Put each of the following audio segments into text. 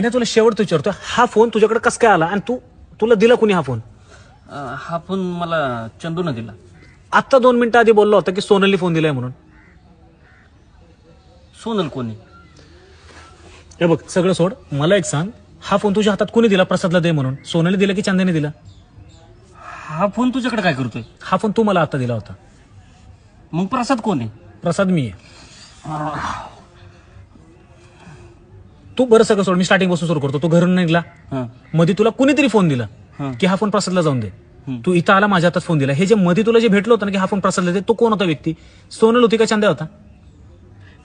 नाही तुला शेवट विचारतो, हा फोन तुझ्याकडे कस काय आला आणि तुला दिला कुणी हा फोन? हा फोन मला चंदूने दिला. आता 2 मिनिटं आधी बोलला होता की सोनलने फोन दिलाय म्हणून. सोनल कोणी? हे बघ सगळं सोड, मला एक सांग, हा फोन तुझ्या हातात कुणी दिला प्रसादला दे म्हणून? सोनलने दिला की चंद्याने दिला? हा फोन तुझ्याकडे काय करतोय? हा फोन तू मला आता दिला होता. मग प्रसाद कोण आहे? प्रसाद मी आहे. तू बरं सगळं सोड, मी स्टार्टिंग पासून सुरू करतो. तू घरून निघला, मध्ये तुला कुणीतरी फोन दिला की हा फोन प्रसादला जाऊन दे. तू इथं आला, माझ्या हातात फोन दिला. हे जे मध्ये तुला जे भेटलं होतं ना की हा फोन प्रसादला दे, तो कोण होता व्यक्ती? सोनल होती का चंद्या होता?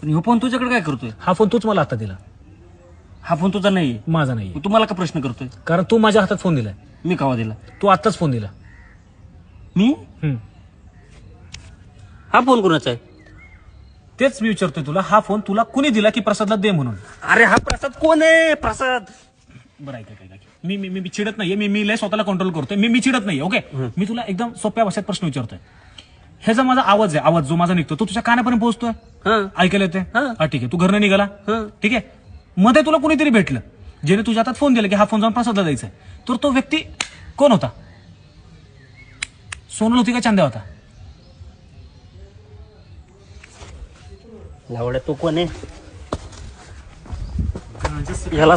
पण हा फोन तुझ्याकडे काय करतोय? हा फोन तूच मला आता दिला. हा फोन तुझा नाहीये. माझा नाही. तू मला का प्रश्न करतोय? कारण तू माझ्या हातात फोन दिलाय. मी केव्हा दिला? तू आत्ताच फोन दिला. मी? हा फोन कोणाचा आहे? तेच मी विचारतोय तुला, हा फोन तुला कुणी दिला की प्रसादला दे म्हणून? अरे हा प्रसाद कोण आहे? प्रसाद बरं ऐका काय मी मी मी चिडत नाहीये. मी लय स्वतःला कंट्रोल करतोय. मी चिडत नाहीये. ओके, मी तुला एकदम सोप्या भाषेत प्रश्न विचारतोय. ह्याचा माझा आवाज आहे, आवाज जो माझा निघतो तो तुझ्या कानापर्यंत पोहोचतोय, ऐकायला येते? ठीक आहे, तू घरनं निघाला, ठीक आहे, मध्ये तुला कुणीतरी भेटलं ज्याने तुझ्या हातात फोन दिला की हा फोन जाऊन प्रसादला द्यायचा, तर तो व्यक्ती कोण होता? सोनल होती का चंद्या होता? लावड्या तो कोण आहे? याला